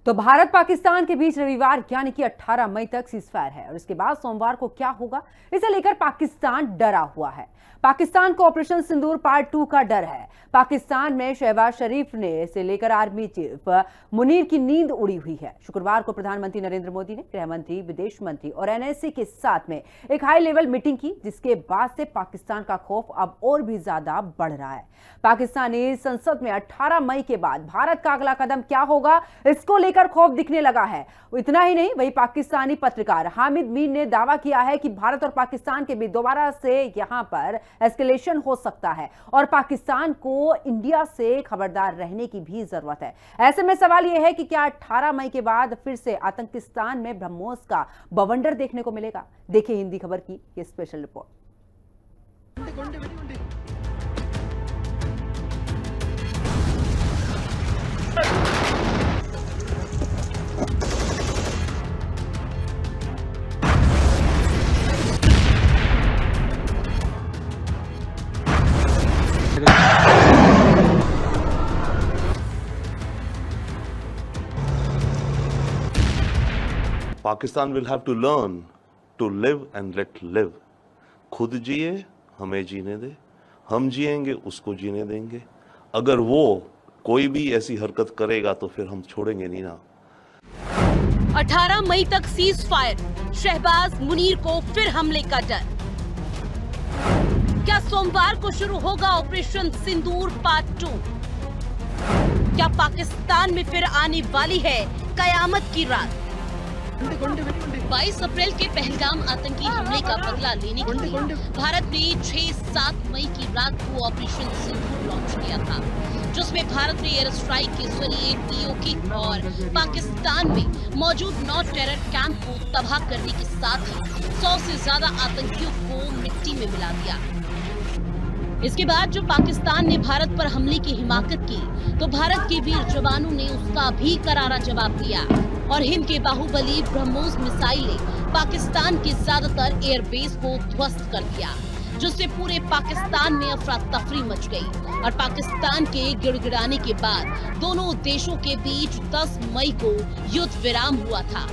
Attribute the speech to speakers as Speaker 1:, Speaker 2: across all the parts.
Speaker 1: तो भारत पाकिस्तान के बीच रविवार यानी कि 18 मई तक सीजफायर है और इसके बाद सोमवार को क्या होगा, इसे लेकर पाकिस्तान डरा हुआ है। पाकिस्तान को ऑपरेशन सिंदूर पार्ट 2 का डर है। पाकिस्तान में शहबाज शरीफ ने से लेकर आर्मी चीफ मुनीर की नींद उड़ी हुई है। शुक्रवार को प्रधानमंत्री नरेंद्र मोदी ने गृह मंत्री, विदेश मंत्री और एनएसए के साथ में एक हाई लेवल मीटिंग की, जिसके बाद से पाकिस्तान का खौफ अब और भी ज्यादा बढ़ रहा है। पाकिस्तानी संसद में 18 मई के बाद भारत का अगला कदम क्या होगा, इसको लेकर खौफ दिखने लगा है। इतना ही नहीं, वही पाकिस्तानी पत्रकार हामिद मीर ने दावा किया है कि भारत और पाकिस्तान के बीच दोबारा से यहां पर एस्केलेशन हो सकता है और पाकिस्तान को इंडिया से खबरदार रहने की भी जरूरत है। ऐसे में सवाल यह है कि क्या 18 मई के बाद फिर से आतंकिस्तान में ब्रह्मोस का बवंडर देखने को मिलेगा। देखिए हिंदी खबर की ये special report.
Speaker 2: Pakistan will have to learn to live and let live. खुद जिए, हमें जीने दे, हम जिएंगे, उसको जीने देंगे। अगर वो कोई भी ऐसी हरकत करेगा तो फिर हम छोड़ेंगे नहीं ना।
Speaker 3: 18 मई तक सीज फायर, शहबाज मुनीर को फिर हमले का डर। क्या सोमवार को शुरू होगा ऑपरेशन सिंदूर पार्ट 2? क्या पाकिस्तान में फिर आने वाली है कयामत की रात? 22 अप्रैल के पहलगाम आतंकी हमले का बदला लेने के लिए भारत ने 6-7 मई की रात को ऑपरेशन सिंदूर लॉन्च किया था, जिसमें भारत ने एयर स्ट्राइक के जरिए पीओके और पाकिस्तान में मौजूद 9 टेरर कैंप को तबाह करने के साथ ही 100 से ज्यादा आतंकियों को मिट्टी में मिला दिया। इसके बाद जब पाकिस्तान ने भारत पर हमले की हिमाकत की, तो भारत के वीर जवानों ने उसका भी करारा जवाब दिया और हिंद के बाहुबली ब्रह्मोस मिसाइलें पाकिस्तान के ज्यादातर एयरबेस को ध्वस्त कर दिया, जिससे पूरे पाकिस्तान में अफरा तफरी मच गई और पाकिस्तान के गिड़गिड़ाने के बाद दोनों देशों के बीच 10 मई को युद्ध विराम हुआ था।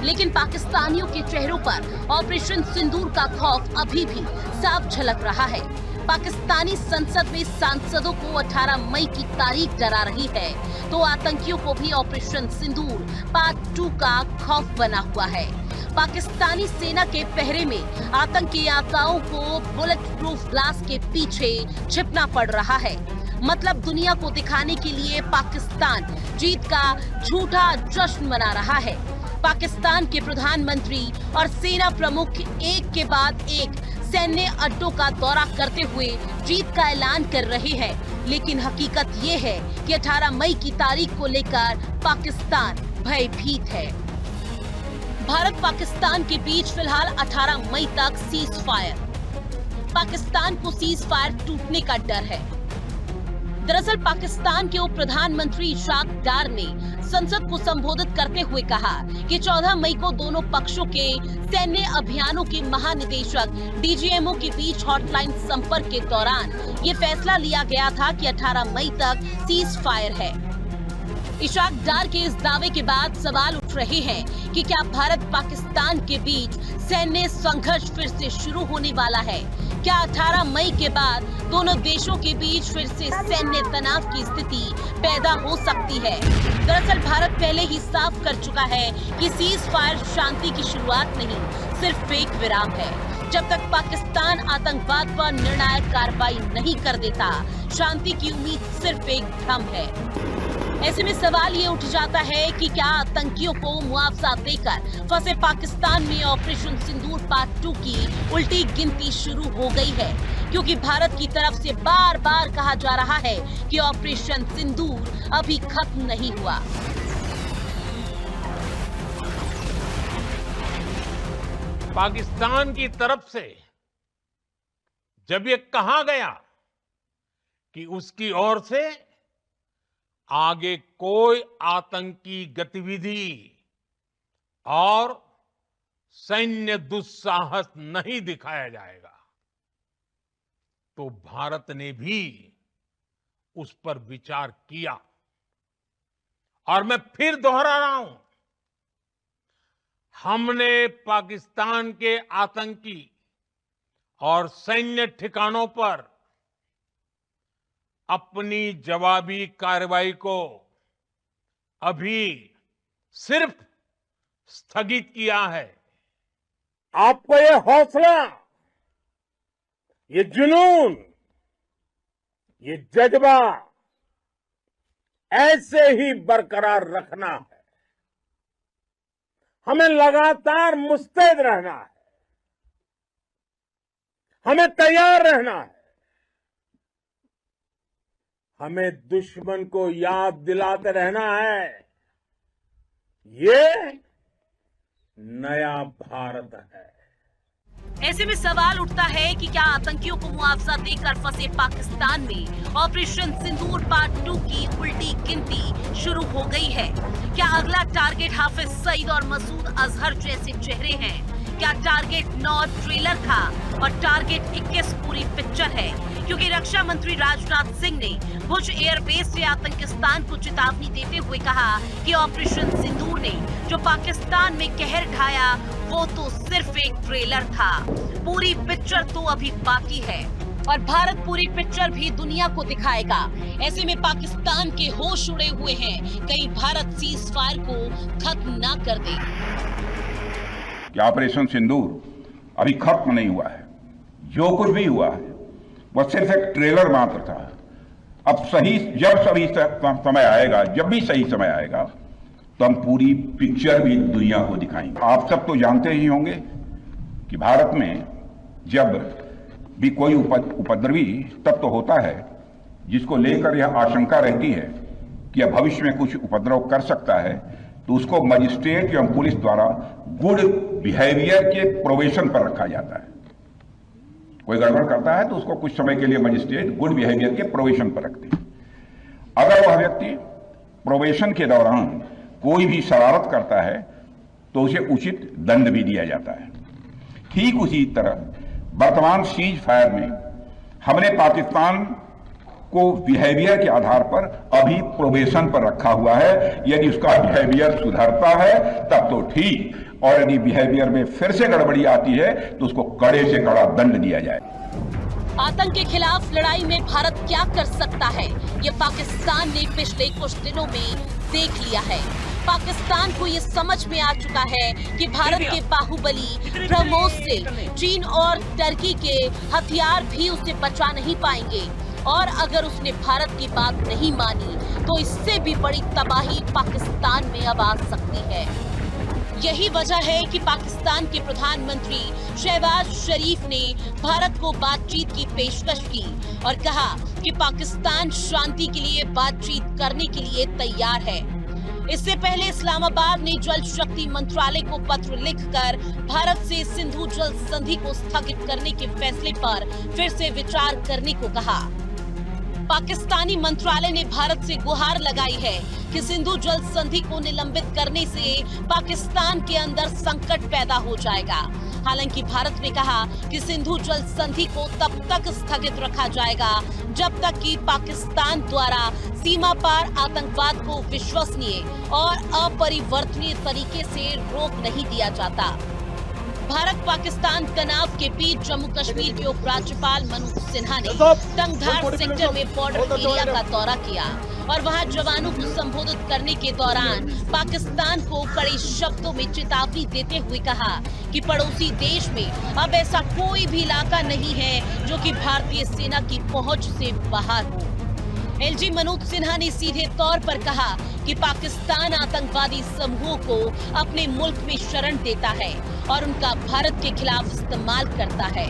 Speaker 3: लेकिन पाकिस्तानियों के चेहरों पर ऑपरेशन सिंदूर का खौफ अभी भी साफ झलक रहा है। पाकिस्तानी संसद में सांसदों को 18 मई की तारीख डरा रही है, तो आतंकियों को भी ऑपरेशन सिंदूर पार्ट 2 का खौफ बना हुआ है। पाकिस्तानी सेना के पहरे में आतंकी आकाओं को बुलेट प्रूफ ग्लास के पीछे छिपना पड़ रहा है। मतलब दुनिया को दिखाने के लिए पाकिस्तान जीत का झूठा जश्न मना रहा है। पाकिस्तान के प्रधानमंत्री और सेना प्रमुख एक के बाद एक सैन्य अड्डों का दौरा करते हुए जीत का ऐलान कर रहे हैं, लेकिन हकीकत ये है कि 18 मई की तारीख को लेकर पाकिस्तान भयभीत है। भारत पाकिस्तान के बीच फिलहाल 18 मई तक सीज फायर। पाकिस्तान को सीज फायर टूटने का डर है। दरअसल पाकिस्तान के उप प्रधानमंत्री इशाक डार ने संसद को संबोधित करते हुए कहा कि 14 मई को दोनों पक्षों के सैन्य अभियानों के महानिदेशक डीजीएमओ के बीच हॉटलाइन संपर्क के दौरान ये फैसला लिया गया था कि 18 मई तक सीज फायर है। इशाक डार के इस दावे के बाद सवाल उठ रहे हैं कि क्या भारत पाकिस्तान के बीच सैन्य संघर्ष फिर से शुरू होने वाला है? क्या 18 मई के बाद दोनों देशों के बीच फिर से सैन्य तनाव की स्थिति पैदा हो सकती है? दरअसल भारत पहले ही साफ कर चुका है कि सीज फायर शांति की शुरुआत नहीं, सिर्फ एक विराम है। जब तक पाकिस्तान आतंकवाद पर निर्णायक कार्रवाई नहीं कर देता, शांति की उम्मीद सिर्फ एक भ्रम है। ऐसे में सवाल ये उठ जाता है कि क्या आतंकियों को मुआवजा देकर फंसे पाकिस्तान में ऑपरेशन सिंदूर पार्ट 2 की उल्टी गिनती शुरू हो गई है? क्योंकि भारत की तरफ से बार बार कहा जा रहा है कि ऑपरेशन सिंदूर अभी खत्म नहीं हुआ।
Speaker 4: पाकिस्तान की तरफ से जब ये कहा गया कि उसकी ओर से आगे कोई आतंकी गतिविधि और सैन्य दुस्साहस नहीं दिखाया जाएगा, तो भारत ने भी उस पर विचार किया और मैं फिर दोहरा रहा हूं, हमने पाकिस्तान के आतंकी और सैन्य ठिकानों पर अपनी जवाबी कार्रवाई को अभी सिर्फ स्थगित किया है। आपको ये हौसला, ये जुनून, ये जज्बा ऐसे ही बरकरार रखना है। हमें लगातार मुस्तैद रहना है, हमें तैयार रहना है, हमें दुश्मन को याद दिलाते रहना है, ये नया भारत है।
Speaker 3: ऐसे में सवाल उठता है कि क्या आतंकियों को मुआवजा देकर फंसे पाकिस्तान में ऑपरेशन सिंदूर पार्ट 2 की उल्टी गिनती शुरू हो गई है? क्या अगला टारगेट हाफिज सईद और मसूद अजहर जैसे चेहरे हैं? क्या टारगेट 9 ट्रेलर था और टारगेट 21 पूरी पिक्चर है? क्योंकि रक्षा मंत्री राजनाथ सिंह ने भुज एयरबेस से आतंकिस्तान को चेतावनी देते हुए कहा कि ऑपरेशन सिंदूर ने जो पाकिस्तान में कहर ढाया वो तो सिर्फ एक ट्रेलर था, पूरी पिक्चर तो अभी बाकी है और भारत पूरी पिक्चर भी दुनिया को दिखाएगा। ऐसे में पाकिस्तान के होश उड़े हुए हैं, कहीं भारत सीज फायर को खत्म ना कर दे।
Speaker 5: कि ऑपरेशन सिंदूर अभी खत्म नहीं हुआ है, जो कुछ भी हुआ है वह सिर्फ एक ट्रेलर मात्र था। अब जब समय आएगा, जब भी सही समय आएगा तो हम पूरी पिक्चर भी दुनिया को दिखाएंगे। आप सब तो जानते ही होंगे कि भारत में जब भी कोई उपद्रवी तब तो होता है जिसको लेकर यह आशंका रहती है कि यह भविष्य में कुछ उपद्रव कर सकता है, तो उसको मजिस्ट्रेट एवं पुलिस द्वारा गुड बिहेवियर के प्रोबेशन पर रखा जाता है। कोई गड़बड़ करता है तो उसको कुछ समय के लिए मजिस्ट्रेट गुड बिहेवियर के प्रोबेशन पर रखते हैं। अगर वह व्यक्ति प्रोबेशन के दौरान कोई भी शरारत करता है तो उसे उचित दंड भी दिया जाता है। ठीक उसी तरह वर्तमान सीज फायर में हमने पाकिस्तान को बिहेवियर के आधार पर अभी प्रोबेशन पर रखा हुआ है। यदि उसका बिहेवियर सुधरता है तब तो ठीक, और यदि बिहेवियर में फिर से गड़बड़ी आती है तो उसको कड़े से कड़ा दंड दिया जाए।
Speaker 3: आतंक के खिलाफ लड़ाई में भारत क्या कर सकता है, ये पाकिस्तान ने पिछले कुछ दिनों में देख लिया है। पाकिस्तान को ये समझ में आ चुका है कि भारत के बाहुबली ब्रह्मोस से चीन और टर्की के हथियार भी उसे बचा नहीं पाएंगे, और अगर उसने भारत की बात नहीं मानी तो इससे भी बड़ी तबाही पाकिस्तान में अब आ सकती है। यही वजह है कि पाकिस्तान के प्रधानमंत्री शहबाज शरीफ ने भारत को बातचीत की पेशकश की और कहा कि पाकिस्तान शांति के लिए बातचीत करने के लिए तैयार है। इससे पहले इस्लामाबाद ने जल शक्ति मंत्रालय को पत्र लिखकर भारत से सिंधु जल संधि को स्थगित करने के फैसले पर फिर से विचार करने को कहा। पाकिस्तानी मंत्रालय ने भारत से गुहार लगाई है कि सिंधु जल संधि को निलंबित करने से पाकिस्तान के अंदर संकट पैदा हो जाएगा। हालांकि भारत ने कहा कि सिंधु जल संधि को तब तक स्थगित रखा जाएगा जब तक कि पाकिस्तान द्वारा सीमा पार आतंकवाद को विश्वसनीय और अपरिवर्तनीय तरीके से रोक नहीं दिया जाता। भारत पाकिस्तान तनाव के बीच जम्मू कश्मीर के उपराज्यपाल मनोज सिन्हा ने तंगधार सेक्टर में बॉर्डर एरिया का दौरा किया और वहां जवानों को संबोधित करने के दौरान पाकिस्तान को कड़े शब्दों में चेतावनी देते हुए कहा कि पड़ोसी देश में अब ऐसा कोई भी इलाका नहीं है जो कि भारतीय सेना की पहुंच से बाहर हो। एलजी मनोज सिन्हा ने सीधे तौर पर कहा कि पाकिस्तान आतंकवादी समूहों को अपने मुल्क में शरण देता है और उनका भारत के खिलाफ इस्तेमाल करता है।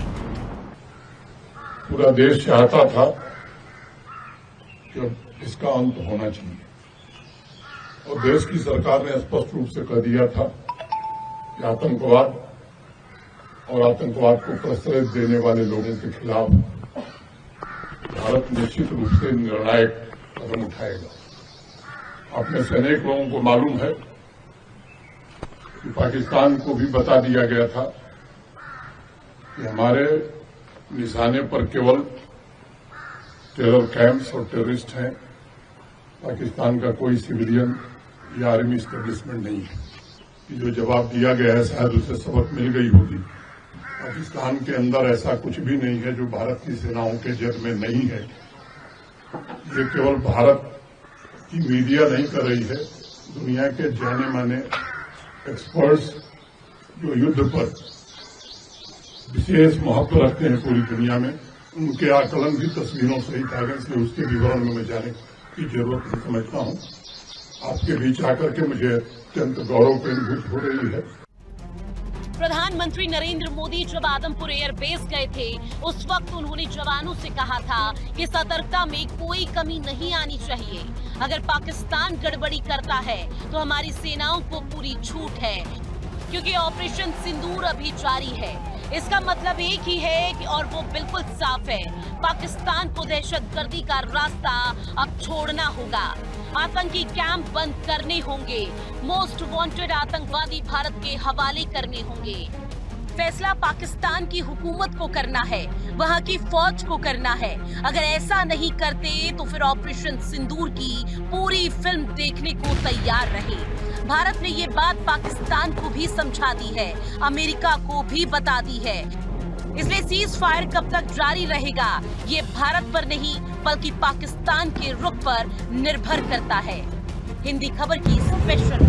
Speaker 6: पूरा देश चाहता था कि इसका अंत होना चाहिए और देश की सरकार ने स्पष्ट रूप से कह दिया था कि आतंकवाद और आतंकवाद को प्रश्रय देने वाले लोगों के खिलाफ भारत निश्चित रूप से निर्णायक कदम उठाएगा। अपने से अनेक लोगों को मालूम है कि पाकिस्तान को भी बता दिया गया था कि हमारे निशाने पर केवल टेरर कैंप्स और टेररिस्ट हैं, पाकिस्तान का कोई सिविलियन ये आर्मी इस्टेब्लिशमेंट नहीं है कि जो जवाब दिया गया है शायद उसे सबक मिल गई होगी। पाकिस्तान के अंदर ऐसा कुछ भी नहीं है जो भारत की सेनाओं के जद में नहीं है। ये केवल भारत की मीडिया नहीं कर रही है, दुनिया के जाने माने एक्सपर्ट्स जो युद्ध पर विशेष महत्व रखते हैं पूरी दुनिया में, उनके आकलन भी तस्वीरों सहित आ गए, इसलिए उसके विवरण में मैं जाने की जरूरत नहीं समझता हूं। आपके बीच आकर के मुझे अत्यंत गौरव की अनुभूति हो रही है।
Speaker 3: प्रधानमंत्री नरेंद्र मोदी जब आदमपुर एयरबेस गए थे, उस वक्त उन्होंने जवानों से कहा था कि सतर्कता में कोई कमी नहीं आनी चाहिए। अगर पाकिस्तान गड़बड़ी करता है तो हमारी सेनाओं को पूरी छूट है, क्योंकि ऑपरेशन सिंदूर अभी जारी है। इसका मतलब एक ही है कि और वो बिल्कुल साफ है, पाकिस्तान को दहशतगर्दी का रास्ता अब छोड़ना होगा। आतंकी कैंप बंद करने होंगे, मोस्ट वांटेड आतंकवादी भारत के हवाले करने होंगे। फैसला पाकिस्तान की हुकूमत को करना है, वहां की फौज को करना है। अगर ऐसा नहीं करते तो फिर ऑपरेशन सिंदूर की पूरी फिल्म देखने को तैयार रहे। भारत ने ये बात पाकिस्तान को भी समझा दी है, अमेरिका को भी बता दी है। इसलिए सीज फायर कब तक जारी रहेगा, ये भारत पर नहीं बल्कि पाकिस्तान के रुख पर निर्भर करता है। हिंदी खबर की स्पेशल